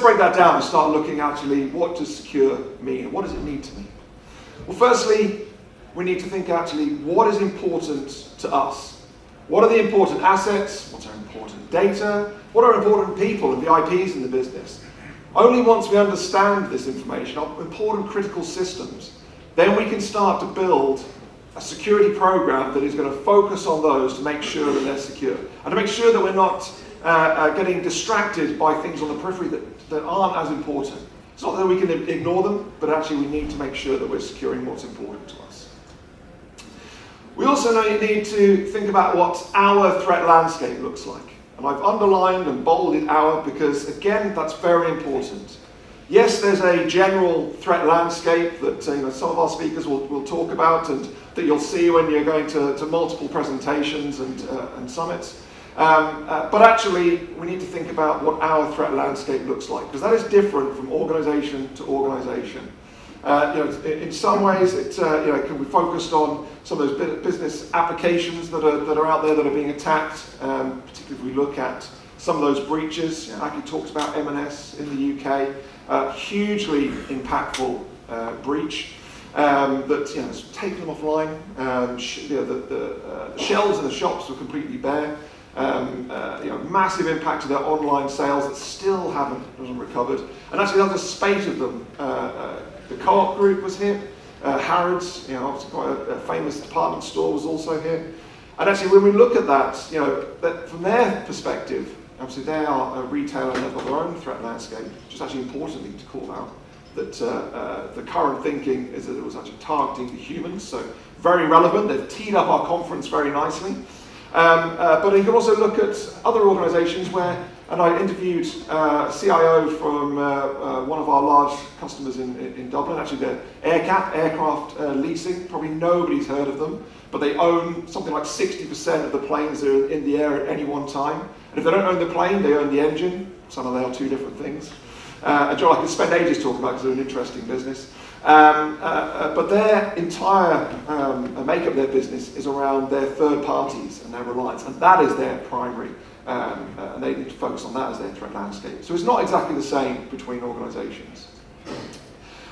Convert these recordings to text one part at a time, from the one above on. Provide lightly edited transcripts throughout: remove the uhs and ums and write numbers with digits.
break that down and start looking actually, what does secure mean? What does it need to mean? Well, firstly, we need to think actually, what is important to us? What are the important assets? What's our important data? What are important people and the IPs in the business? Only once we understand this information, our important critical systems, then we can start to build a security program that is going to focus on those to make sure that they're secure. And to make sure that we're not getting distracted by things on the periphery that aren't as important. It's not that we can ignore them, but actually we need to make sure that we're securing what's important to us. We also need to think about what our threat landscape looks like. And I've underlined and bolded our because, again, that's very important. Yes, there's a general threat landscape that some of our speakers will talk about and that you'll see when you're going to multiple presentations and summits. But actually, we need to think about what our threat landscape looks like, because that is different from organization to organization. In some ways, it can be focused on some of those business applications that are out there that are being attacked, particularly if we look at some of those breaches. Aki talks about M&S in the UK, hugely impactful breach that has taken them offline. The shelves in the shops were completely bare. Massive impact to their online sales that still hasn't recovered. And actually, there's a spate of them. The Co-op Group was here. Harrods, obviously quite a famous department store, was also here. And actually, when we look at that, that from their perspective, obviously they are a retailer and they've got their own threat landscape. Just actually importantly to call out that the current thinking is that it was actually targeting the humans, so very relevant. They've teed up our conference very nicely. But you can also look at other organisations where, and I interviewed a CIO from one of our large customers in Dublin, actually they're AirCap, aircraft leasing. Probably nobody's heard of them, but they own something like 60% of the planes that are in the air at any one time. And if they don't own the plane, they own the engine. Some they are two different things. And John, I could spend ages talking about because they're an interesting business. But their entire makeup of their business is around their third parties and their reliance, and that is their primary, and they need to focus on that as their threat landscape. So it's not exactly the same between organisations.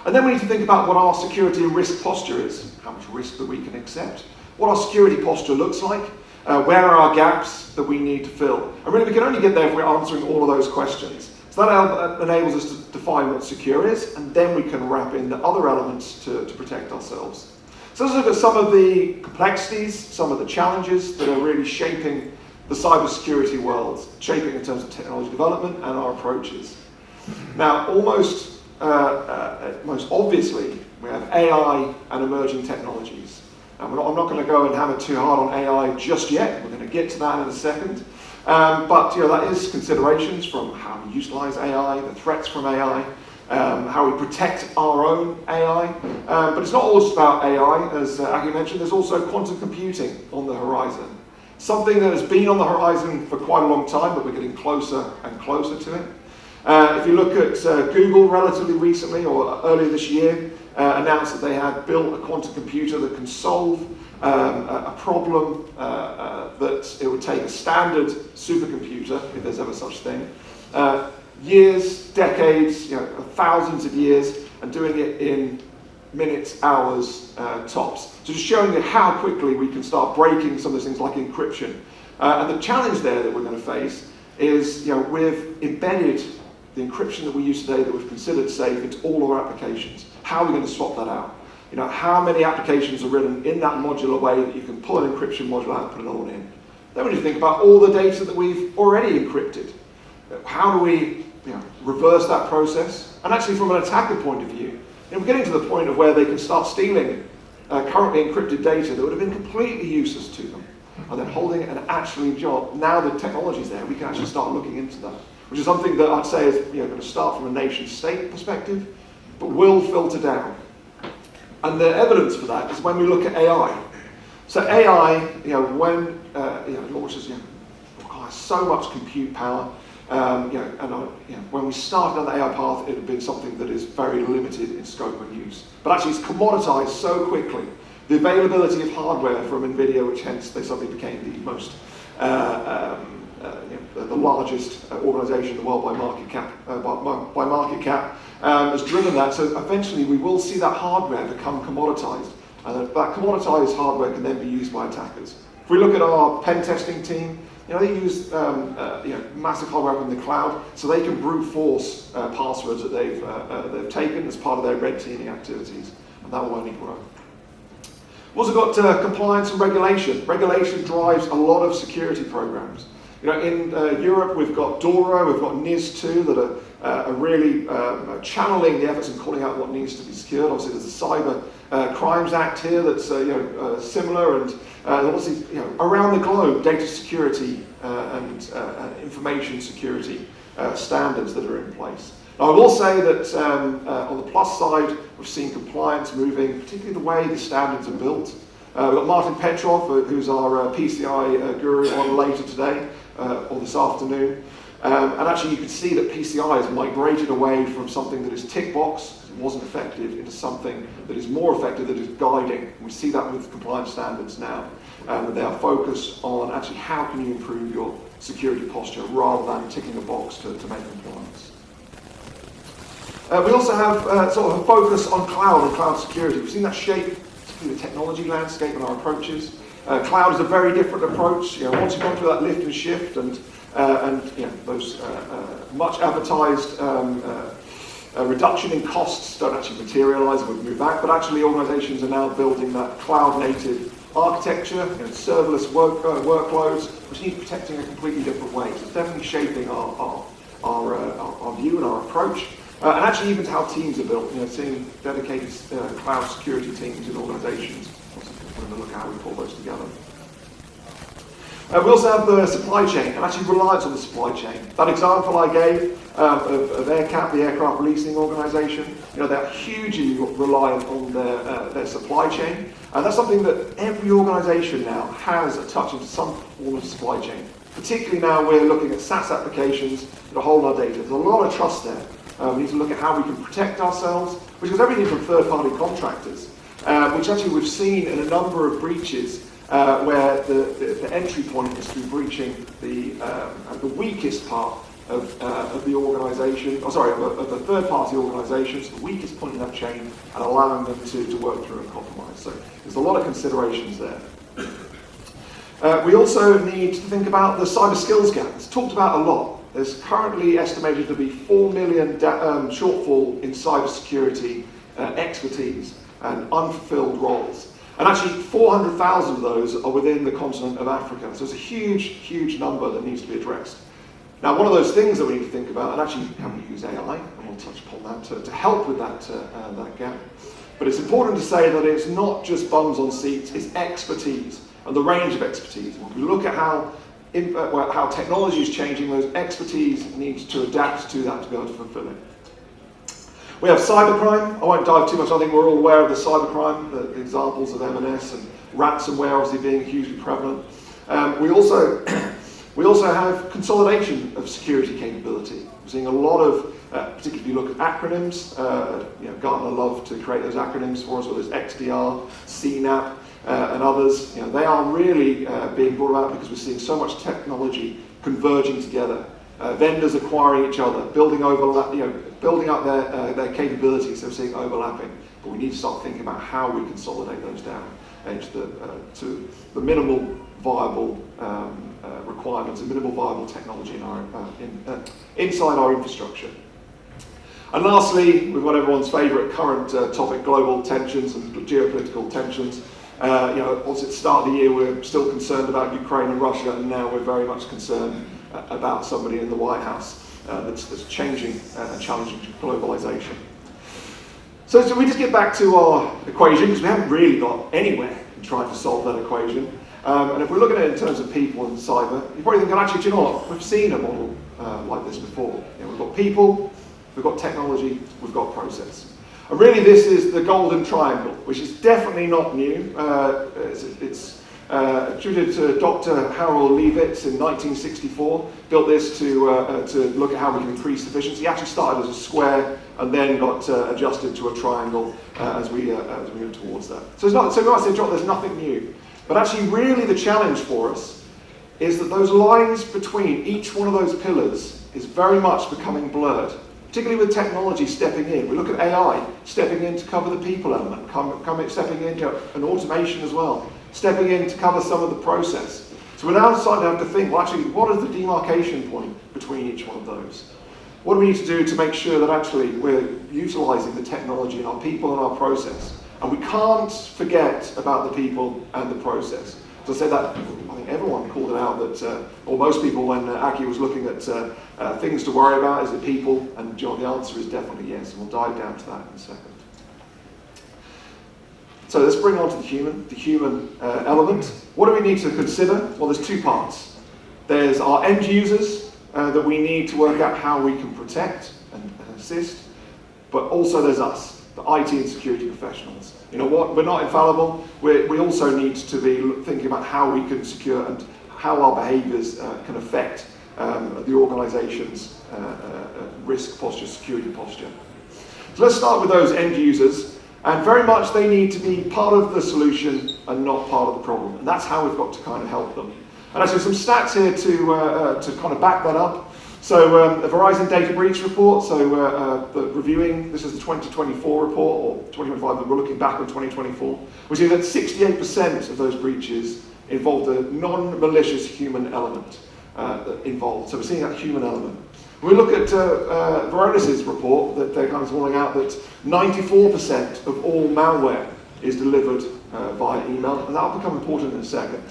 And then we need to think about what our security and risk posture is, how much risk that we can accept, what our security posture looks like, where are our gaps that we need to fill. And really we can only get there if we're answering all of those questions. So that enables us to define what secure is, and then we can wrap in the other elements to protect ourselves. So let's look at some of the complexities, some of the challenges that are really shaping the cybersecurity world, shaping in terms of technology development and our approaches. Now, most obviously, we have AI and emerging technologies. And I'm not going to go and hammer too hard on AI just yet. We're going to get to that in a second. But that is considerations from how we utilize AI, the threats from AI, how we protect our own AI. But it's not all just about AI, as Aggie mentioned. There's also quantum computing on the horizon. Something that has been on the horizon for quite a long time, but we're getting closer and closer to it. If you look at Google relatively recently, or earlier this year, announced that they had built a quantum computer that can solve a problem that it would take a standard supercomputer, if there's ever such thing, years, decades, thousands of years, and doing it in minutes, hours, tops. So just showing you how quickly we can start breaking some of those things like encryption. And the challenge there that we're going to face is, we've embedded the encryption that we use today that we've considered safe into all of our applications. How are we going to swap that out? How many applications are written in that modular way that you can pull an encryption module out and put another one in? Then we need to think about all the data that we've already encrypted. How do we reverse that process? And actually from an attacker point of view, we're getting to the point of where they can start stealing currently encrypted data that would have been completely useless to them, and then holding it and actually now the technology's there, we can actually start looking into that, which is something that I'd say is going to start from a nation-state perspective, but will filter down. And the evidence for that is when we look at AI. So AI, when launches, requires so much compute power. When we started on the AI path, it had been something that is very limited in scope and use. But actually, it's commoditized so quickly. The availability of hardware from NVIDIA, which hence they suddenly became the most the largest organisation in the world by market cap, has driven that. So eventually we will see that hardware become commoditized, and that commoditized hardware can then be used by attackers. If we look at our pen testing team, they use massive hardware up in the cloud, so they can brute force passwords that they've taken as part of their red teaming activities, and that will only grow. We've also got compliance and regulation. Regulation drives a lot of security programs. In Europe, we've got DORA, we've got NIS2 that are really channeling the efforts and calling out what needs to be secured. Obviously, there's the Cyber Crimes Act here that's similar, and obviously, around the globe, data security and information security standards that are in place. Now, I will say that on the plus side, we've seen compliance moving, particularly the way the standards are built. We've got Martin Petrov, who's our PCI guru, on later today, or this afternoon. And actually, you can see that PCI has migrated away from something that is tick box, because it wasn't effective, into something that is more effective, that is guiding. And we see that with compliance standards now, that they are focused on actually how can you improve your security posture rather than ticking a box to make compliance. We also have sort of a focus on cloud and cloud security. We've seen that shape the technology landscape and our approaches. Cloud is a very different approach. Once you've gone through that lift and shift and those much advertised reduction in costs don't actually materialise and we've moved back, but actually organisations are now building that cloud-native architecture, serverless workloads, which need protecting in a completely different way. So it's definitely shaping our view and our approach. And actually even to how teams are built, seeing dedicated cloud security teams in organisations. We're going to look at how we pull those together. We also have the supply chain, and actually reliance on the supply chain. That example I gave of AirCap, the aircraft leasing organisation, they're hugely reliant on their supply chain. And that's something that every organisation now has a touch into some form of supply chain. Particularly now we're looking at SaaS applications that hold our data. There's a lot of trust there. We need to look at how we can protect ourselves, which is everything from third-party contractors, which actually we've seen in a number of breaches where the entry point is through breaching the weakest part of the organisation, of the third-party organisations, the weakest point in that chain, and allowing them to work through and compromise. So there's a lot of considerations there. We also need to think about the cyber skills gap. It's talked about a lot. There's currently estimated to be 4 million shortfall in cybersecurity expertise and unfulfilled roles. And actually 400,000 of those are within the continent of Africa. So it's a huge, huge number that needs to be addressed. Now, one of those things that we need to think about, and actually how we use AI, and we'll touch upon that to help with that gap. But it's important to say that it's not just bums on seats, it's expertise and the range of expertise. When we look at how technology is changing, those expertise needs to adapt to that to be able to fulfill it. We have cybercrime. I won't dive too much. I think we're all aware of the cybercrime, the examples of M&S and ransomware obviously being hugely prevalent. We also have consolidation of security capability. We're seeing a lot of, particularly if you look at acronyms, Gartner love to create those acronyms for us, whether it's XDR, CNAP, and others. They are really being brought about because we're seeing so much technology converging together. Vendors acquiring each other, building up their capabilities, so we're seeing overlapping. But we need to start thinking about how we consolidate those down to the minimal viable requirements, and minimal viable technology inside our infrastructure. And lastly, we've got everyone's favourite current topic, global tensions and geopolitical tensions. Obviously at the start of the year, we're still concerned about Ukraine and Russia, and now we're very much concerned about somebody in the White House that's changing and challenging globalization. So we just get back to our equation, because we haven't really got anywhere in trying to solve that equation. And if we're looking at it in terms of people and cyber, you probably think, actually, do you know what? We've seen a model like this before. We've got people, we've got technology, we've got process. And really this is the golden triangle, which is definitely not new. It's attributed to Dr. Harold Leavitt in 1964, built this to look at how we can increase efficiency. He actually started as a square and then got adjusted to a triangle as we move towards that. So we might say, John, there's nothing new. But actually really the challenge for us is that those lines between each one of those pillars is very much becoming blurred, particularly with technology stepping in. We look at AI stepping in to cover the people element, stepping in, and automation as well, stepping in to cover some of the process. So we're now starting to have to think, well, actually, what is the demarcation point between each one of those? What do we need to do to make sure that actually we're utilising the technology in our people and our process? And we can't forget about the people and the process. So I said that, I think everyone called it out, that, or most people, when Aki was looking at things to worry about, is it people? And John, the answer is definitely yes, and we'll dive down to that in a second. So let's bring on to the human element. What do we need to consider? Well, there's two parts. There's our end users that we need to work out how we can protect and assist, but also there's us, the IT and security professionals. You know what? We're not infallible. We also need to be thinking about how we can secure and how our behaviours can affect the organisation's risk posture, security posture. So let's start with those end users. And very much they need to be part of the solution and not part of the problem. And that's how we've got to kind of help them. And actually some stats here to kind of back that up. So a Verizon data breach report, reviewing, this is the 2024 report, or 2025, but we're looking back on 2024. We see that 68% of those breaches involved a non-malicious human element involved. So we're seeing that human element. We look at Varonis's report that they're kind of calling out that 94% of all malware is delivered via email, and that'll become important in a second.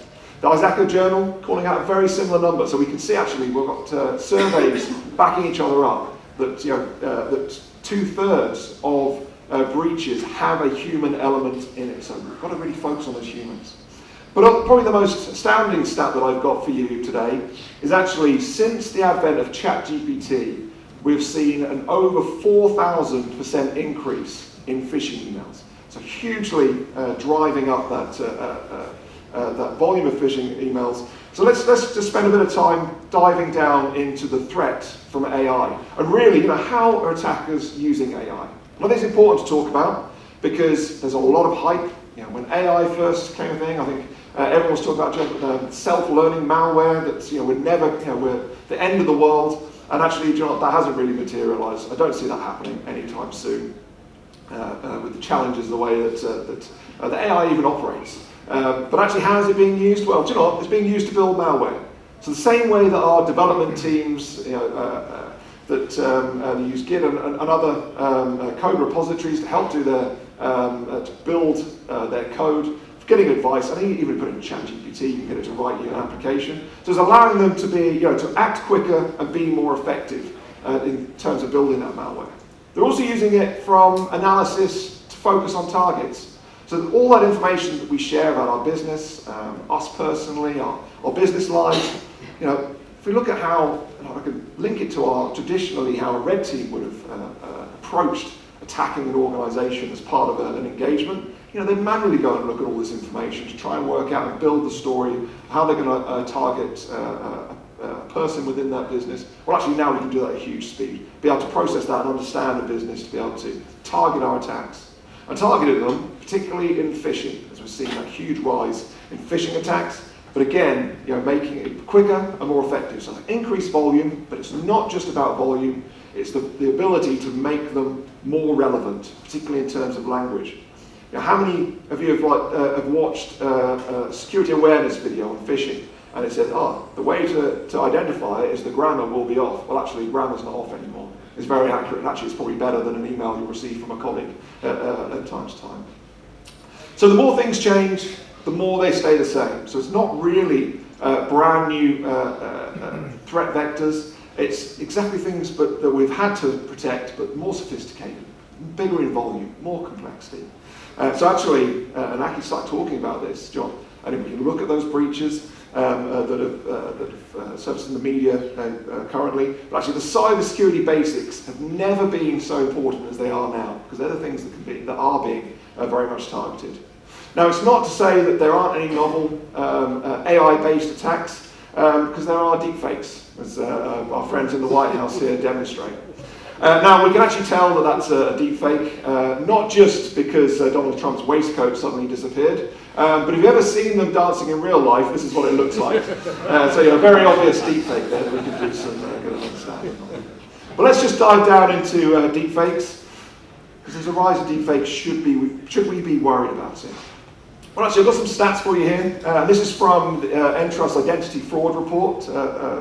The Isaac Journal calling out a very similar number, so we can see actually we've got surveys backing each other up that that 2/3 of breaches have a human element in it. So we've got to really focus on those humans. But probably the most astounding stat that I've got for you today is actually since the advent of ChatGPT, we've seen an over 4,000% increase in phishing emails. So hugely driving up that volume of phishing emails. So let's just spend a bit of time diving down into the threat from AI. And really, how are attackers using AI? Well, I think it's important to talk about because there's a lot of hype. When AI first came a thing, I think everyone was talking about self-learning malware, that we're the end of the world, and actually, that hasn't really materialised. I don't see that happening anytime soon, with the challenges, the way that the AI even operates. But actually, how is it being used? Well, it's being used to build malware. So the same way that our development teams, that use Git and other code repositories to help do their to build their code, getting advice. I think you even put it in ChatGPT, you can get it to write you an application. So it's allowing them to be, to act quicker and be more effective in terms of building that malware. They're also using it from analysis to focus on targets. So all that information that we share about our business, us personally, our business lives, if we look at how, I can link it to traditionally how a red team would have approached attacking an organisation as part of an engagement. They manually go and look at all this information to try and work out and build the story, how they're going to target a person within that business. Well, actually now we can do that at huge speed, be able to process that and understand the business, to be able to target our attacks. And targeted them, particularly in phishing, as we're seeing that huge rise in phishing attacks, but again, making it quicker and more effective. So increased volume, but it's not just about volume, it's the ability to make them more relevant, particularly in terms of language. How many of you have watched a security awareness video on phishing, and it says, the way to identify it is the grammar will be off. Well, actually, grammar's not off anymore. It's very accurate, and actually it's probably better than an email you'll receive from a colleague at times to time. So the more things change, the more they stay the same. So it's not really brand new threat vectors. It's exactly things that we've had to protect, but more sophisticated, bigger in volume, more complexity. So actually, and Aki started talking about this, John, and if we can look at those breaches that have surfaced in the media currently, but actually the cybersecurity basics have never been so important as they are now, because they're the things that are being very much targeted. Now, it's not to say that there aren't any novel AI-based attacks, because there are deepfakes, as our friends in the White House here demonstrate. Now, we can actually tell that that's a deep fake, not just because Donald Trump's waistcoat suddenly disappeared, but if you've ever seen them dancing in real life, this is what it looks like. So, yeah, very obvious deep fake there that we can do some good understanding on. But let's just dive down into deep fakes, because there's a rise of deep fakes. Should we be worried about it? Well, actually, I've got some stats for you here. This is from the Entrust Identity Fraud Report,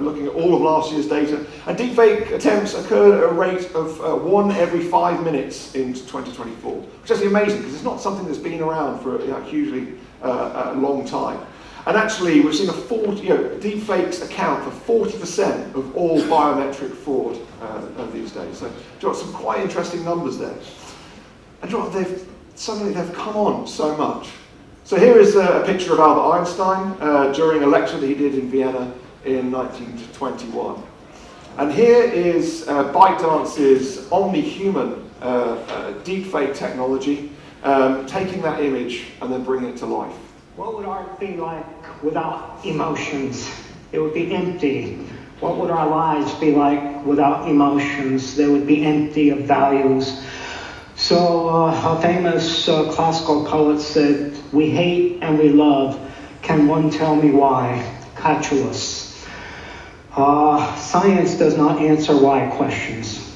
looking at all of last year's data. And deepfake attempts occurred at a rate of 1 every 5 minutes in 2024, which is actually amazing because it's not something that's been around for a hugely long time. And actually, we've seen deepfakes account for 40% of all biometric fraud these days. So, you've got some quite interesting numbers there. And suddenly they've come on so much. So here is a picture of Albert Einstein during a lecture that he did in Vienna in 1921. And here is ByteDance's Omnihuman deepfake technology, taking that image and then bringing it to life. What would art be like without emotions? It would be empty. What would our lives be like without emotions? They would be empty of values. So a famous classical poet said, "We hate and we love. Can one tell me why?" Catullus. Science does not answer why questions.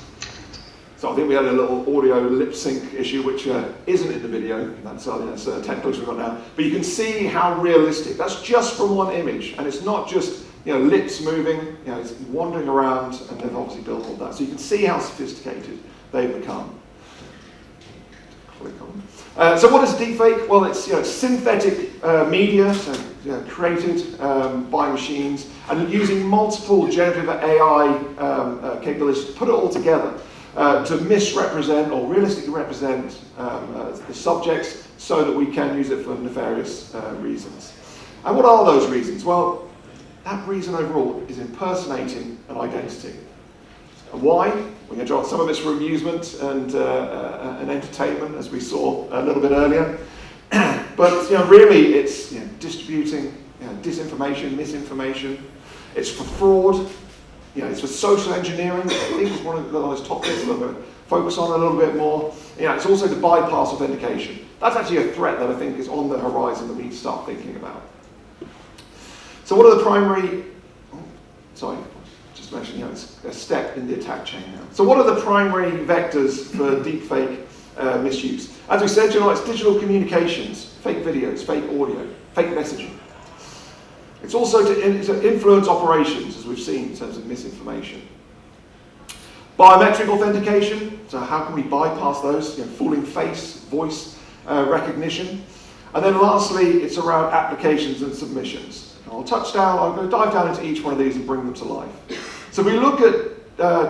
So I think we had a little audio lip sync issue, which isn't in the video. That's 10 clicks we've got now. But you can see how realistic. That's just from one image, and it's not just lips moving. It's wandering around, and they've obviously built all that. So you can see how sophisticated they've become. So what is deepfake? Well, it's synthetic media, so created by machines, and using multiple generative AI capabilities to put it all together to misrepresent or realistically represent the subjects so that we can use it for nefarious reasons. And what are those reasons? Well, that reason overall is impersonating an identity. And why? We're going to draw some of it's for amusement and entertainment, as we saw a little bit earlier. But really, it's distributing disinformation, misinformation. It's for fraud. It's for social engineering. I think it's one of those topics that I'm going to focus on a little bit more. It's also to bypass authentication. That's actually a threat that I think is on the horizon that we need to start thinking about. So, what are the primary? Mention, it's a step in the attack chain now. So what are the primary vectors for deepfake misuse? As we said, it's digital communications, fake videos, fake audio, fake messaging. It's also to influence operations, as we've seen in terms of misinformation. Biometric authentication, so how can we bypass those, fooling face, voice recognition. And then lastly, it's around applications and submissions. I'm going to dive down into each one of these and bring them to life. So if we look at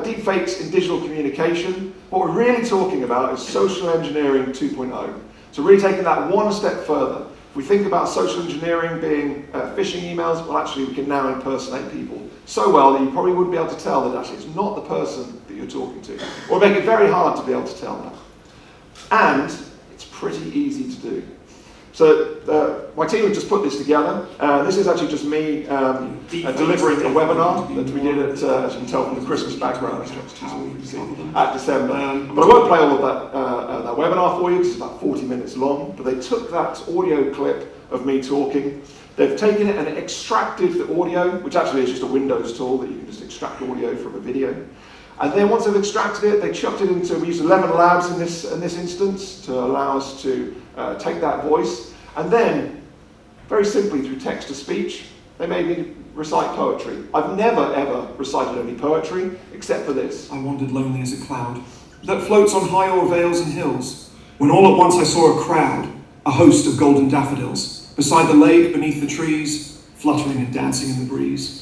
deepfakes in digital communication, what we're really talking about is social engineering 2.0. So really taking that one step further. If we think about social engineering being phishing emails, well actually we can now impersonate people so well that you probably wouldn't be able to tell that actually it's not the person that you're talking to. Or make it very hard to be able to tell that. And it's pretty easy to do. So my team have just put this together. This is actually just me delivering a webinar that we did at, as you can tell from the Christmas background, at December. But I won't play all of that webinar for you because it's about 40 minutes long. But they took that audio clip of me talking. They've taken it and extracted the audio, which actually is just a Windows tool that you can just extract audio from a video. And then once they've extracted it, they chucked it into, we used 11 labs in this instance to allow us to take that voice. And then, very simply through text-to-speech, they made me recite poetry. I've never, ever recited any poetry, except for this. I wandered lonely as a cloud that floats on high o'er vales and hills, when all at once I saw a crowd, a host of golden daffodils, beside the lake, beneath the trees, fluttering and dancing in the breeze.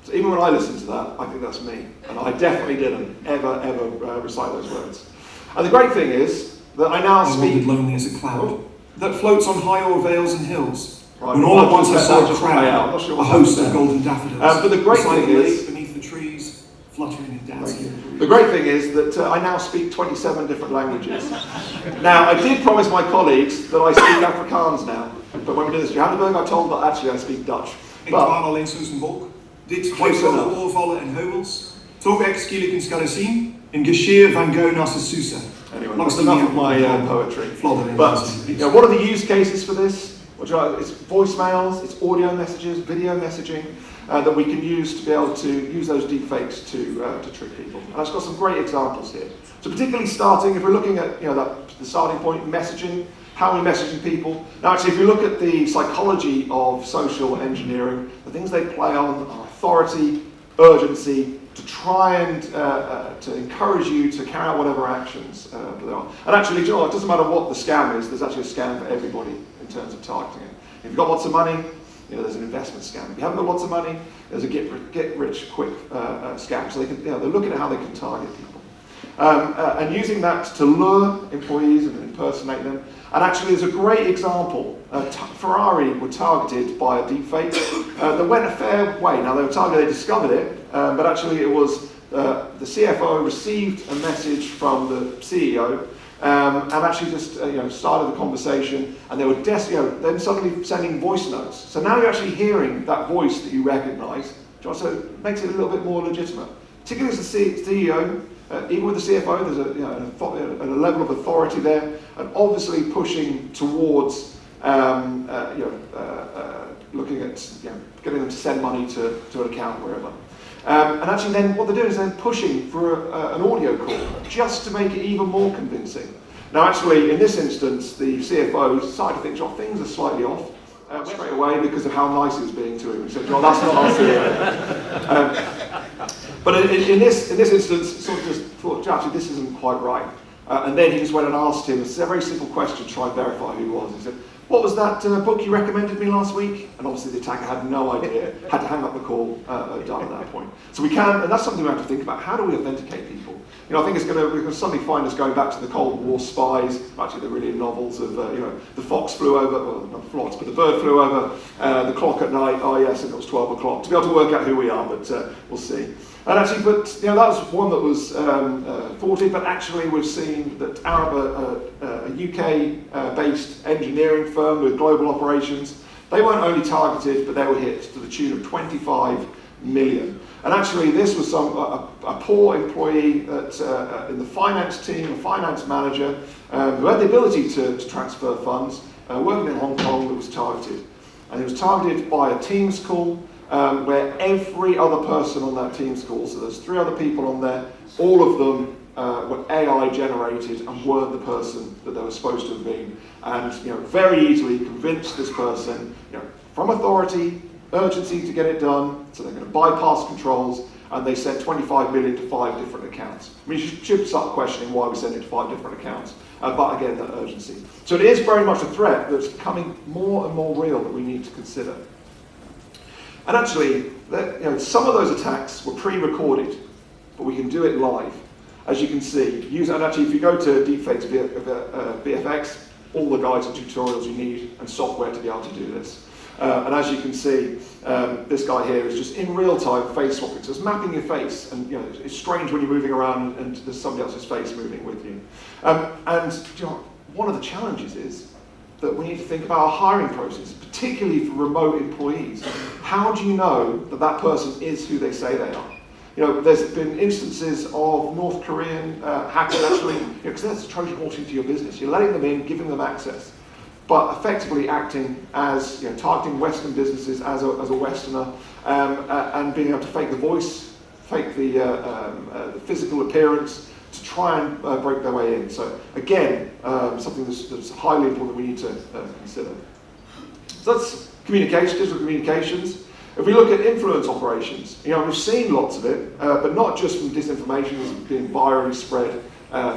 So even when I listen to that, I think that's me. And I definitely didn't ever recite those words. And the great thing is that I now speak... I wandered lonely as a cloud that floats on high o'er vales and hills. Right, when all at once I saw a crowd, a host of golden daffodils. But the great thing is... beneath the trees, fluttering and dancing. The great thing is that I now speak 27 different languages. Now, I did promise my colleagues that I speak Afrikaans now. But when we did this in Johannesburg, I told them that actually I speak Dutch. Ik dwaal alleen soms een wolk. Dit geeft wel oorvallen en heuvels. Toch ik skielik in skade zien. In Gashir Van Gogh Narcissusa. Anyway, that's enough of my poetry. Flodder. But what are the use cases for this? It's voicemails, it's audio messages, video messaging that we can use to be able to use those deepfakes to trick people. And I've got some great examples here. So particularly starting, if we're looking at the starting point, messaging, how we're messaging people. Now actually, if you look at the psychology of social engineering, the things they play on are authority, urgency, to try and to encourage you to carry out whatever actions there are. And actually, it doesn't matter what the scam is, there's actually a scam for everybody in terms of targeting it. If you've got lots of money, there's an investment scam. If you haven't got lots of money, there's a get-rich-quick scam. So they can, they're looking at how they can target people. And using that to lure employees and impersonate them. And actually, there's a great example. Ferrari were targeted by a deepfake that went a fair way. Now, they were targeted, they discovered it, but actually it was the CFO received a message from the CEO and actually just started the conversation, and they were then suddenly sending voice notes. So now you're actually hearing that voice that you recognise, so it makes it a little bit more legitimate. Particularly as the CEO, even with the CFO, there's a level of authority there, and obviously pushing towards looking at getting them to send money to an account wherever. And actually then what they're doing is then pushing for an audio call just to make it even more convincing. Now actually in this instance the CFO decided to think, things are slightly off straight away because of how nice he was being to him. He said, that's not our CEO. But in this instance, sort of just thought, actually this isn't quite right. And then he just went and asked him a very simple question to try and verify who he was. He said, what was that book you recommended me last week? And obviously the attacker had no idea, had to hang up the call done at that point. So we can, and that's something we have to think about, how do we authenticate people? I think we're going to suddenly find us going back to the Cold War spies. Actually, they're really novels of, the fox flew over, well, not fox, but the bird flew over, the clock at night, oh yes, and it was 12 o'clock. To be able to work out who we are, but we'll see. And actually, that was one that was thwarted, but actually we've seen that a UK-based engineering firm with global operations, they weren't only targeted, but they were hit to the tune of 25 million. And actually this was a poor employee that, in the finance team, a finance manager, who had the ability to transfer funds, working in Hong Kong, that was targeted. And he was targeted by a Teams call, where every other person on that Teams call, so there's 3 other people on there, all of them were AI generated and weren't the person that they were supposed to have been. And very easily convinced this person, from authority, urgency to get it done, so they're going to bypass controls, and they sent 25 million to 5 different accounts. I mean, you should start questioning why we send it to 5 different accounts, but again, that urgency. So it is very much a threat that's becoming more and more real that we need to consider. And actually, some of those attacks were pre-recorded, but we can do it live. As you can see, and actually if you go to Deepfakes VFX, all the guides and tutorials you need and software to be able to do this. And as you can see, this guy here is just in real time face swapping. So it's mapping your face, and it's strange when you're moving around and there's somebody else's face moving with you. And one of the challenges is that we need to think about our hiring process, particularly for remote employees. How do you know that that person is who they say they are? There's been instances of North Korean hackers actually, because that's a Trojan horse into your business. You're letting them in, giving them access, but effectively acting as, targeting Western businesses as a Westerner, and being able to fake the voice, fake the physical appearance, to try and break their way in. So again, something that's highly important that we need to consider. So that's communication, digital communications. If we look at influence operations, we've seen lots of it, but not just from disinformation that's being virally spread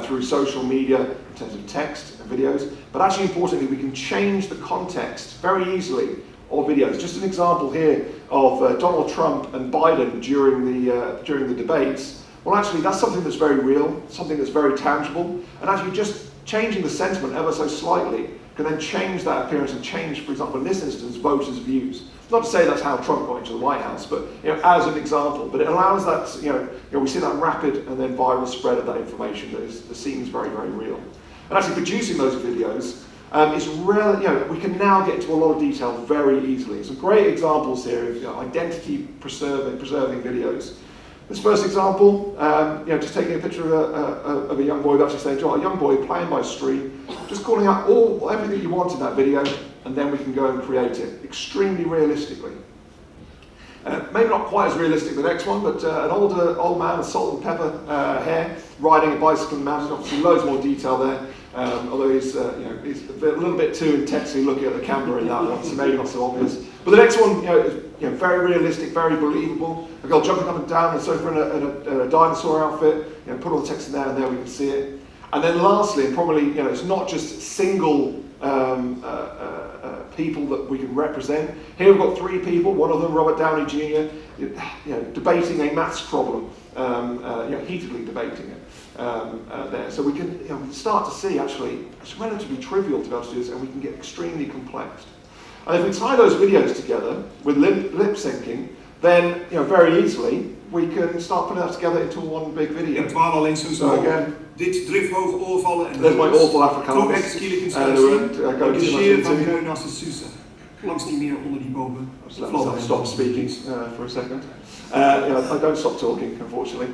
through social media in terms of text and videos, but actually importantly, we can change the context very easily of videos. Just an example here of Donald Trump and Biden during the debates. Well, actually, that's something that's very real, something that's very tangible, and actually just changing the sentiment ever so slightly can then change that appearance and change, for example, in this instance, voters' views. Not to say that's how Trump got into the White House, but as an example. But it allows that, we see that rapid and then viral spread of that information that seems very, very real. And actually producing those videos is really, we can now get into a lot of detail very easily. Some great examples here of identity preserving videos. This first example, just taking a picture of a young boy, actually saying, a young boy playing by stream, just calling out everything you want in that video, and then we can go and create it extremely realistically. Maybe not quite as realistic the next one, but an old man with salt and pepper hair riding a bicycle in the mountains. Obviously, loads more detail there. Although he's a little bit too intensely looking at the camera in that one, so maybe not so obvious. But the next one, is very realistic, very believable. A girl jumping up and down on the sofa in a dinosaur outfit. Put all the text in there, and there we can see it. And then lastly, and probably, it's not just single people that we can represent. Here we've got 3 people. One of them, Robert Downey Jr., debating a maths problem, heatedly debating it. There. So we can start to see, actually, it's relatively trivial to be able to do this, and we can get extremely complex. And if we tie those videos together with lip syncing, then very easily we can start putting that together into one big video. Ik dwaal alleen zo So again, dit drifhoge oorvallen en there's my awful Afrikaans. Toch echt skierlijk in Go de too much sheer van into. Geun als de Suze. Langs niet meer onder die bomen. Let myself stop speaking for a second. I don't stop talking, unfortunately.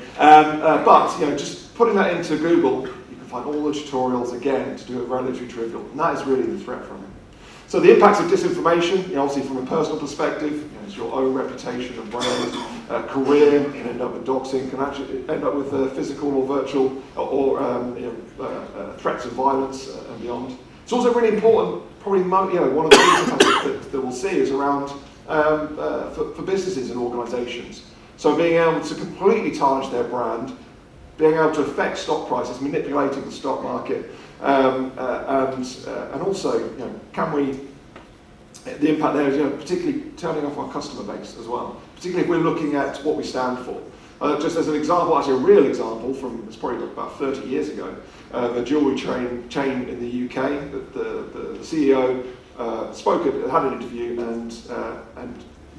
But just putting that into Google, you can find all the tutorials again to do it relatively trivial, and that is really the threat from it. So the impacts of disinformation, obviously from a personal perspective, it's your own reputation and brand, career, you can end up with doxing, can actually end up with physical or virtual or threats of violence and beyond. It's also really important, probably one of the things that we'll see is around for businesses and organisations. So being able to completely tarnish their brand, being able to affect stock prices, manipulating the stock market, and also, can we? The impact there is, particularly turning off our customer base as well. Particularly if we're looking at what we stand for. Just as an example, actually a real example from it's probably about 30 years ago, a jewellery chain in the UK. The CEO had an interview, and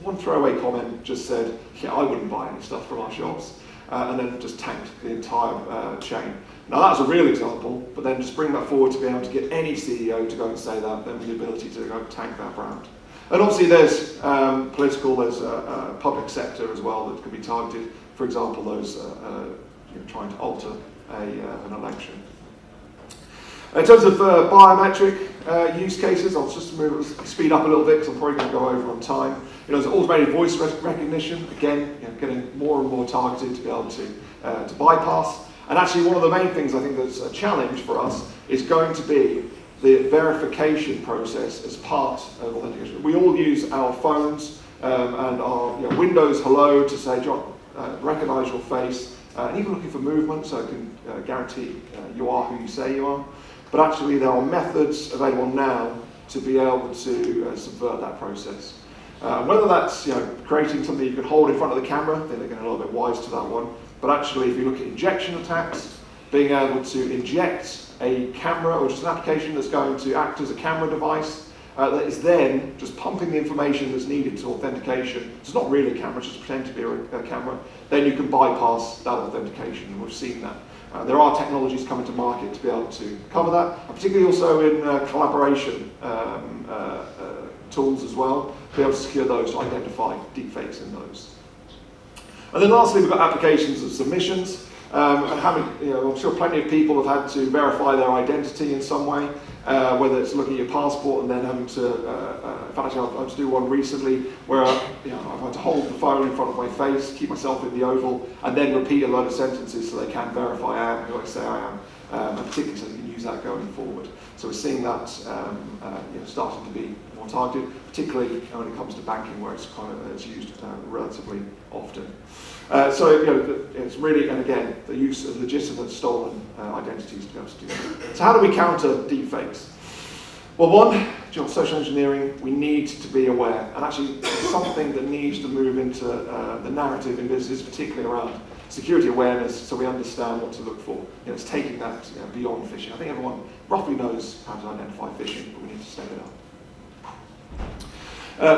one throwaway comment just said, "Yeah, I wouldn't buy any stuff from our shops," and then just tanked the entire chain. Now that's a real example, but then just bring that forward to be able to get any CEO to go and say that, then the ability to go tank that brand. And obviously there's political, there's public sector as well that can be targeted. For example, those trying to alter an election. In terms of biometric use cases, I'll just speed up a little bit because I'm probably going to go over on time. There's automated voice recognition, again, getting more and more targeted to be able to bypass. And actually one of the main things I think that's a challenge for us is going to be the verification process as part of authentication. We all use our phones and our Windows Hello to say, John, recognise your face, and even looking for movement, so it can guarantee you are who you say you are. But actually there are methods available now to be able to subvert that process. Whether that's creating something you can hold in front of the camera, I think they're getting a little bit wise to that one. But actually, if you look at injection attacks, being able to inject a camera or just an application that's going to act as a camera device that is then just pumping the information that's needed to authentication. It's not really a camera, it's just pretend to be a camera. Then you can bypass that authentication, and we've seen that. There are technologies coming to market to be able to cover that, and particularly also in collaboration tools as well, to be able to secure those, to identify deepfakes in those. And then lastly, we've got applications of submissions. And I'm sure plenty of people have had to verify their identity in some way, whether it's looking at your passport and then having to, in fact, I've had to do one recently where I've had to hold the phone in front of my face, keep myself in the oval, and then repeat a load of sentences so they can verify I am who I say I am, and particularly so they can use that going forward. So we're seeing that starting to be more targeted, particularly when it comes to banking, where it's used relatively often. It's really, and again, the use of legitimate stolen identities to be able to do that. So how do we counter deepfakes? Well, one, social engineering, we need to be aware, and actually it's something that needs to move into the narrative in business, particularly around security awareness, so we understand what to look for. It's taking that beyond phishing. I think everyone roughly knows how to identify phishing, but we need to step it up.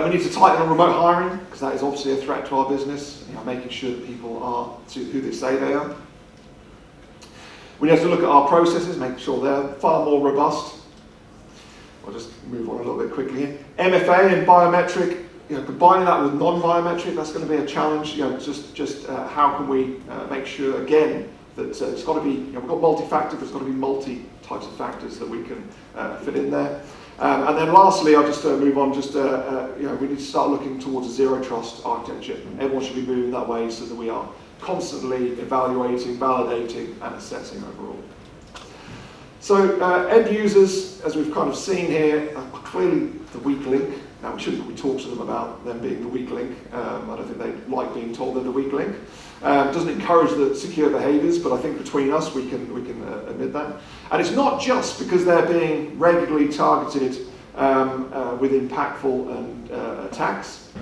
We need to tighten on remote hiring, because that is obviously a threat to our business, making sure that people are who they say they are. We need to look at our processes, making sure they're far more robust. I'll just move on a little bit quickly here. MFA and biometric combining that with non-biometric, that's going to be a challenge. Just how can we make sure again that it's got to be, we've got multi-factor, but it's got to be multi types of factors that we can fit in there. And then lastly, I'll just move on. We need to start looking towards a zero trust architecture. Everyone should be moving that way so that we are constantly evaluating, validating, and assessing overall. So end users, as we've kind of seen here, are clearly the weak link. Now, we shouldn't really talk to them about them being the weak link. I don't think they like being told they're the weak link. Doesn't encourage the secure behaviours, but I think between us we can admit that. And it's not just because they're being regularly targeted with impactful attacks.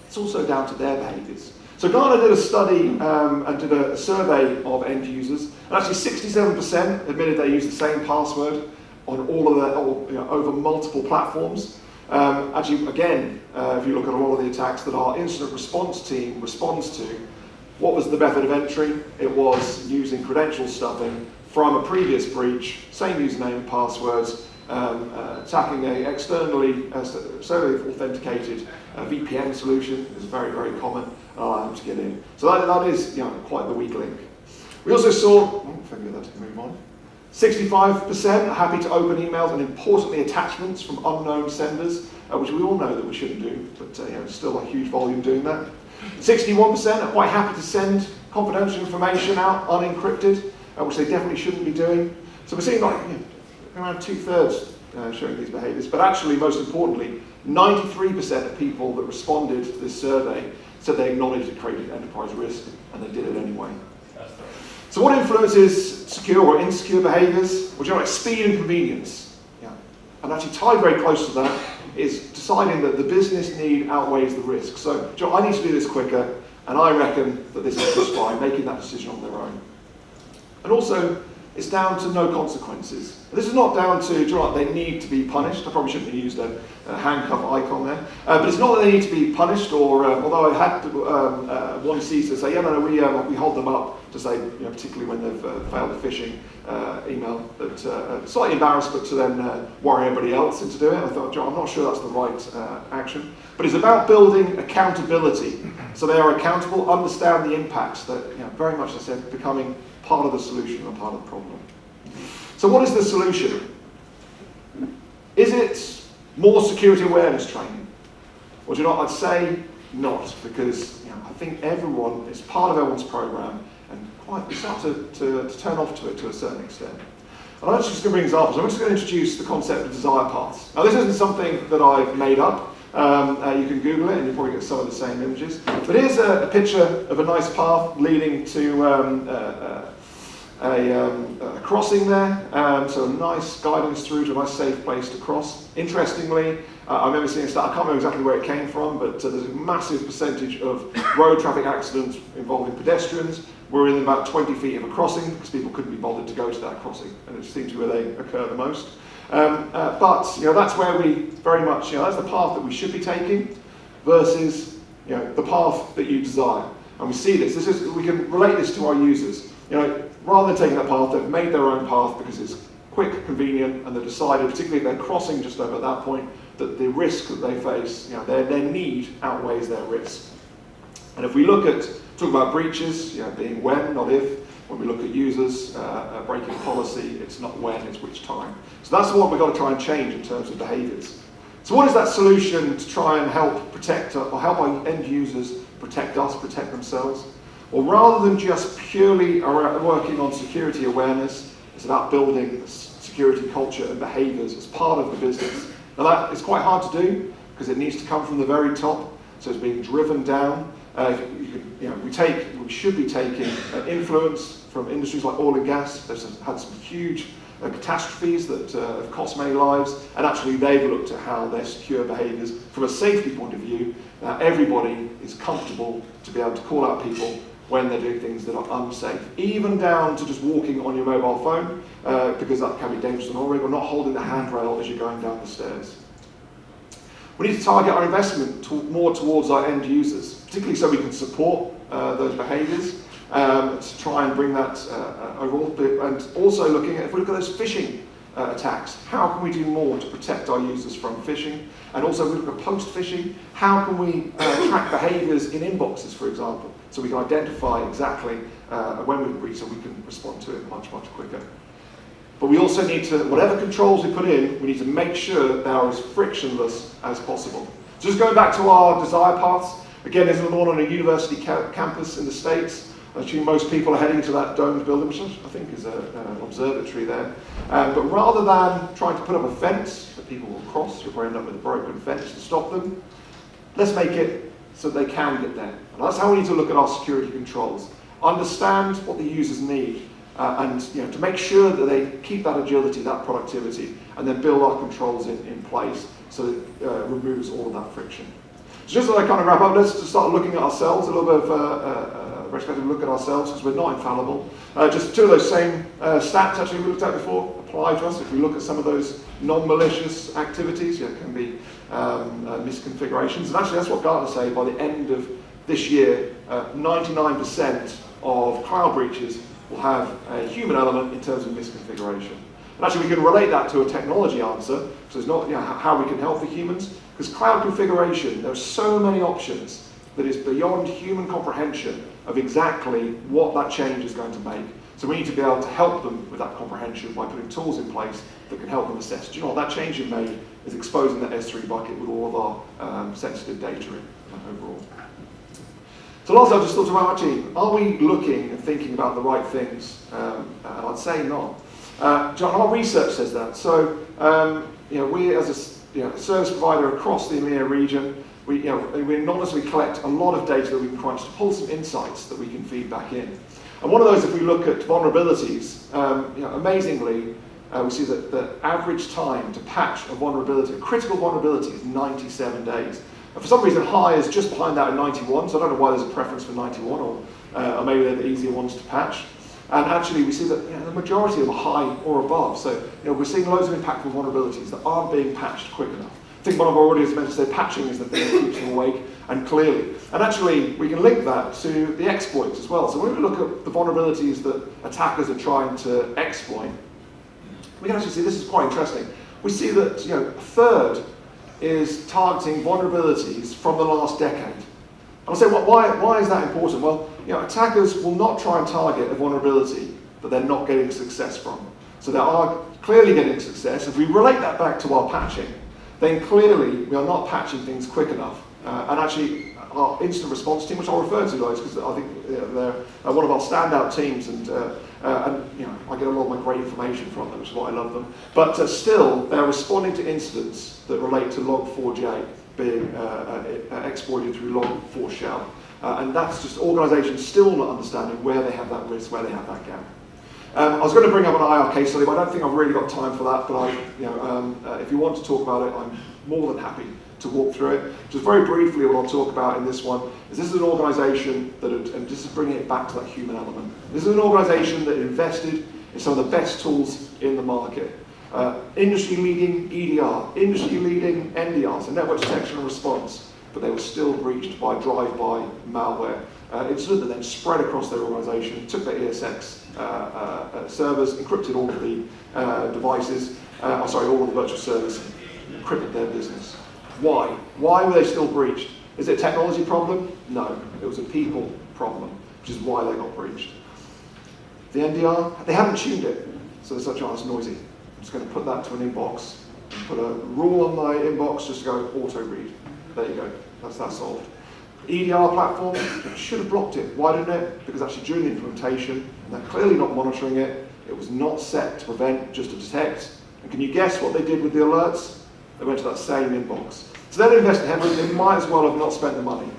It's also down to their behaviours. So Gartner did a study and did a survey of end users, and actually 67% admitted they use the same password on all of their, over multiple platforms. Actually, again, if you look at a lot of the attacks that our incident response team responds to, what was the method of entry? It was using credential stuffing from a previous breach, same username and passwords, attacking a externally authenticated VPN solution is very, very common, and allow them to get in. So that is quite the weak link. We also saw, if I can get that to move on, 65% are happy to open emails and importantly attachments from unknown senders, which we all know that we shouldn't do, but still a huge volume doing that. 61% are quite happy to send confidential information out unencrypted, which they definitely shouldn't be doing. So we're seeing around 2/3 showing these behaviours, but actually most importantly, 93% of people that responded to this survey said they acknowledged it created enterprise risk and they did it anyway. So what influences secure or insecure behaviours? Well, speed and convenience. And actually tied very close to that is deciding that the business need outweighs the risk. So, I need to do this quicker, and I reckon that this is just fine, making that decision on their own. And also, it's down to no consequences. This is not down to, they need to be punished. I probably shouldn't have used a handcuff icon there. But it's not that they need to be punished, or although I had one CISO say, we hold them up to say, particularly when they've failed a phishing email, that slightly embarrassed, but to then worry everybody else into doing it. I thought, I'm not sure that's the right action. But it's about building accountability. So they are accountable, understand the impacts that, very much, as I said, becoming part of the solution or part of the problem. So what is the solution? Is it more security awareness training? Well, I'd say not, because I think everyone, it's part of everyone's program, and we start to turn off to it to a certain extent. And I'm just going to bring examples. I'm just going to introduce the concept of desire paths. Now, this isn't something that I've made up. You can Google it and you'll probably get some of the same images. But here's a picture of a nice path leading to a crossing there. So a nice guidance through to a nice safe place to cross. Interestingly, I remember seeing a stat, I can't remember exactly where it came from, but there's a massive percentage of road traffic accidents involving pedestrians were in about 20 feet of a crossing because people couldn't be bothered to go to that crossing, and it seems to be where they occur the most. But that's where we very much, that's the path that we should be taking versus the path that you desire. And we see this. We can relate this to our users. Rather than taking that path, they've made their own path because it's quick, convenient, and they've decided, particularly if they're crossing just over at that point, that the risk that they face, their need outweighs their risk. And if we talk about breaches, being when, not if. When we look at users breaking policy, it's not when, it's which time. So that's what we've got to try and change in terms of behaviours. So what is that solution to try and help protect or help our end users protect us, protect themselves? Well, rather than just purely working on security awareness, it's about building security culture and behaviours as part of the business. Now that is quite hard to do because it needs to come from the very top, so it's being driven down. We should be taking influence from industries like oil and gas. They've had some huge catastrophes that have cost many lives, and actually they've looked at how their secure behaviours from a safety point of view, everybody is comfortable to be able to call out people when they're doing things that are unsafe, even down to just walking on your mobile phone, because that can be dangerous on oil rig, or not holding the handrail as you're going down the stairs. We need to target our investment more towards our end users, particularly so we can support those behaviours, to try and bring that overall. And also looking at, if we look at those phishing attacks. How can we do more to protect our users from phishing? And also, we look at post-phishing. How can we track behaviours in inboxes, for example, so we can identify exactly when we've breached, so we can respond to it much, much quicker. But we also need to, whatever controls we put in, we need to make sure that they are as frictionless as possible. So just going back to our desire paths, again, there's another one on a university campus in the States. Actually, most people are heading to that domed building, which I think is an observatory there. But rather than trying to put up a fence that people will cross, you'll probably end up with a broken fence to stop them, let's make it so they can get there. And that's how we need to look at our security controls. Understand what the users need, and to make sure that they keep that agility, that productivity, and then build our controls in place so that it removes all of that friction. So just as I kind of wrap up, let's just start looking at ourselves, a little bit of retrospective look at ourselves, because we're not infallible. Just two of those same stats actually we looked at before apply to us. If we look at some of those non-malicious activities, it can be misconfigurations. And actually that's what Gartner say, by the end of this year, 99% of cloud breaches will have a human element in terms of misconfiguration. And actually we can relate that to a technology answer, so it's not how we can help the humans, because cloud configuration, there are so many options that is beyond human comprehension of exactly what that change is going to make. So we need to be able to help them with that comprehension by putting tools in place that can help them assess, do you know what, that change you've made is exposing that S3 bucket with all of our sensitive data in overall. So lastly, I just thought about actually, are we looking and thinking about the right things? And I'd say not. Our research says that. So we as a service provider across the EMEA region, we anonymously collect a lot of data that we can crunch to pull some insights that we can feed back in. And one of those, if we look at vulnerabilities, amazingly, we see that the average time to patch a vulnerability, a critical vulnerability, is 97 days. And for some reason, high is just behind that at 91, so I don't know why there's a preference for 91, or maybe they're the easier ones to patch. And actually, we see that the majority of them are high or above. So we're seeing loads of impactful vulnerabilities that aren't being patched quick enough. I think one of our audience members said patching is the thing that keeps them awake, and clearly. And actually, we can link that to the exploits as well. So when we look at the vulnerabilities that attackers are trying to exploit, we can actually see this is quite interesting. We see that a third is targeting vulnerabilities from the last decade. And I'll say, well, why is that important? Well, attackers will not try and target a vulnerability that they're not getting success from. So they are clearly getting success. If we relate that back to our patching, then clearly we are not patching things quick enough. And actually, our incident response team, which I'll refer to those because I think they're one of our standout teams, and I get a lot of my great information from them, which is why I love them. But still, they're responding to incidents that relate to log4j being exploited through log4shell. And that's just organisations still not understanding where they have that risk, where they have that gap. I was going to bring up an IR case study, but I don't think I've really got time for that. But if you want to talk about it, I'm more than happy to walk through it. Just very briefly, what I'll talk about in this one is this is an organisation that, and just bringing it back to that human element. This is an organisation that invested in some of the best tools in the market. Industry-leading EDR, industry-leading NDR, so network detection and response, but they were still breached by drive-by malware. Incident that then spread across their organisation, took their ESX servers, encrypted all of the devices, all of the virtual servers, encrypted their business. Why? Why were they still breached? Is it a technology problem? No, it was a people problem, which is why they got breached. The NDR, they haven't tuned it, so there's such it's noisy. I'm just going to put that to an inbox, and put a rule on my inbox just to go auto-read. There you go, that's that solved. EDR platform, should have blocked it. Why didn't it? Because actually during the implementation, and they're clearly not monitoring it, it was not set to prevent, just to detect. And can you guess what they did with the alerts? They went to that same inbox. So they'd invested heavily, they might as well have not spent the money,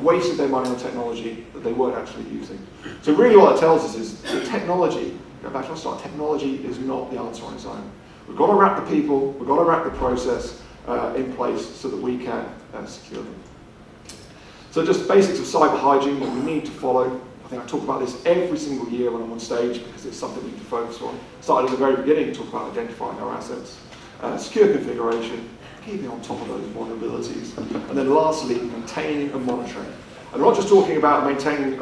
wasted their money on technology that they weren't actually using. So really what that tells us is the technology, go back to our start, technology is not the answer on its own. We've got to wrap the people, we've got to wrap the process in place so that we can secure them. So just basics of cyber hygiene, what we need to follow. I think I talk about this every single year when I'm on stage because it's something we need to focus on. Started at the very beginning to talk about identifying our assets. Secure configuration, keeping on top of those vulnerabilities. And then lastly, maintaining and monitoring. And I'm not just talking about monitoring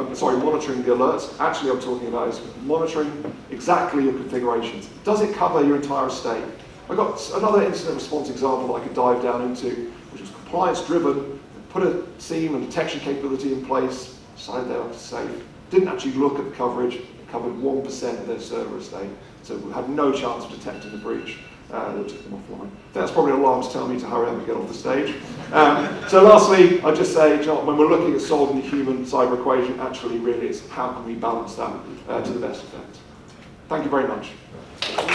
the alerts. Actually, I'm talking about is monitoring exactly your configurations. Does it cover your entire estate? I got another incident response example that I could dive down into, which was compliance driven. Put a SIEM and detection capability in place, decided they were safe. Didn't actually look at the coverage. It covered 1% of their server estate, so we had no chance of detecting the breach. That took them offline. I think that's probably an alarm to tell me to hurry up and get off the stage. So lastly, I'd just say, when we're looking at solving the human cyber equation, actually really it's how can we balance that to the best effect. Thank you very much. Thank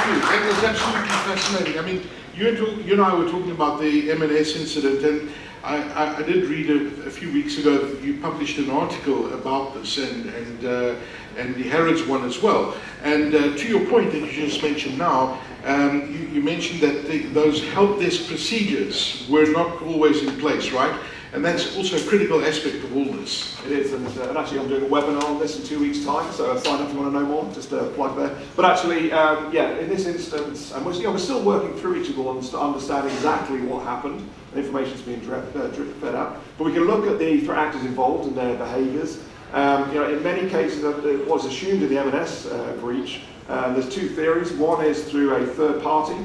you. That was absolutely fascinating. I mean, you and I were talking about the M&S incident, and I did read a few weeks ago that you published an article about this, and the Harrods one as well. And to your point that you just mentioned now, you mentioned that those help desk procedures were not always in place, right? And that's also a critical aspect of all this. It is, and actually I'm doing a webinar on this in 2 weeks' time, so sign up if you want to know more, just a plug there. But actually, in this instance, and we're still working through each of the ones to understand exactly what happened. The information's being fed out. But we can look at the threat actors involved and their behaviours. In many cases, it was assumed in the M&S breach. There's two theories. One is through a third party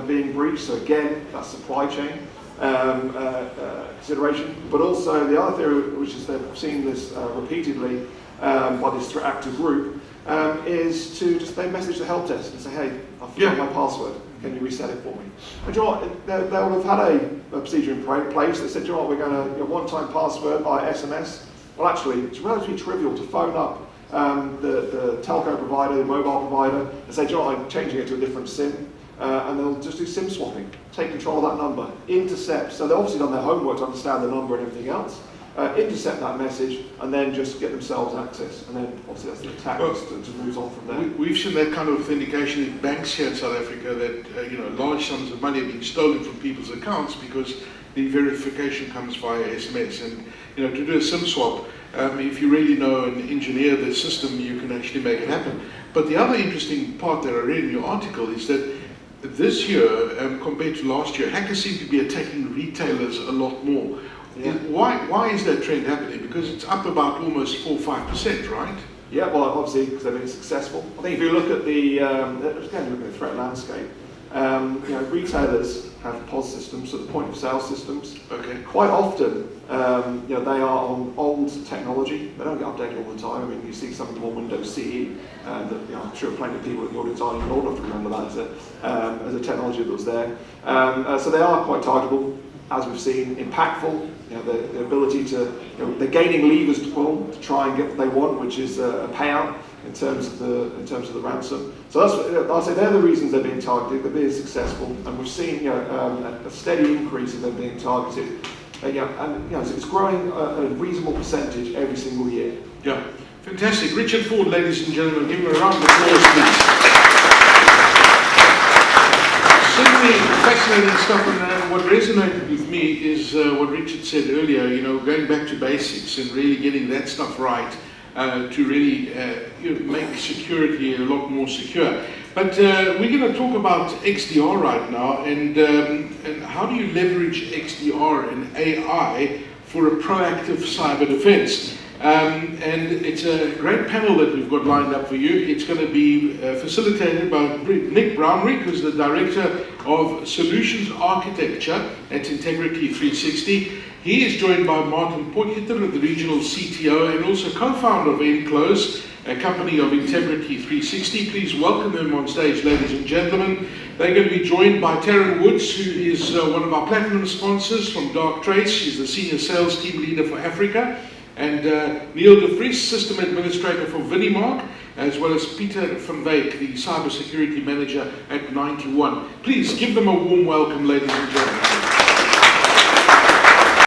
being breached, so again, that's supply chain. Consideration, but also the other theory, which is they've seen this repeatedly by this threat actor group, is to just they message the help desk and say, hey, I've forgotten my password, can you reset it for me? And you know what, they'll have had a procedure in place. They said, you know what, we're going to one-time password by SMS. Well, actually, it's relatively trivial to phone up the telco provider, the mobile provider, and say, you know what, I'm changing it to a different SIM. And they'll just do SIM swapping, take control of that number, intercept. So they've obviously done their homework to understand the number and everything else. Intercept that message, and then just get themselves access. And then obviously that's the attack just moves on from there. We've seen that kind of authentication in banks here in South Africa, that large sums of money are being stolen from people's accounts because the verification comes via SMS. And to do a SIM swap, if you really know and engineer the system, you can actually make it happen. But the other interesting part that I read in your article is that this year, compared to last year, hackers seem to be attacking retailers a lot more. Yeah. Why is that trend happening? Because it's up about almost 4 or 5%, right? Yeah, well, obviously because they've been successful. I think if you look at the threat landscape, retailers have POS systems, so the point of sale systems. Okay. Quite often, they are on old technology. They don't get updated all the time. I mean, you see something on Windows CE, I'm sure plenty of people in the audience aren't even old enough to remember that as a technology that was there. So they are quite targetable, as we've seen, impactful. The ability to, they're gaining levers to pull to try and get what they want, which is a payout in terms of the ransom. So I'll say they're the reasons they're being targeted. They're being successful, and we've seen a steady increase in them being targeted. It's growing a reasonable percentage every single year. Yeah, fantastic. Richard Ford, ladies and gentlemen, give him a round of applause, please. Certainly fascinating stuff, and what resonated with me is what Richard said earlier, going back to basics and really getting that stuff right to really make security a lot more secure. But we're going to talk about XDR right now, and how do you leverage XDR and AI for a proactive cyber defense? And it's a great panel that we've got lined up for you. It's going to be facilitated by Nick Brownrigg, who's the Director of Solutions Architecture at Integrity 360. He is joined by Martin Potgieter, the Regional CTO and also co-founder of Enclose, a company of Integrity 360. Please welcome them on stage, ladies and gentlemen. They're going to be joined by Taryn Woods, who is one of our platinum sponsors from Dark Trace. She's the Senior Sales Team Leader for Africa. And Neil de Vries, System Administrator for Vinimark, as well as Peter van Wyk, the Cybersecurity Manager at 91. Please give them a warm welcome, ladies and gentlemen.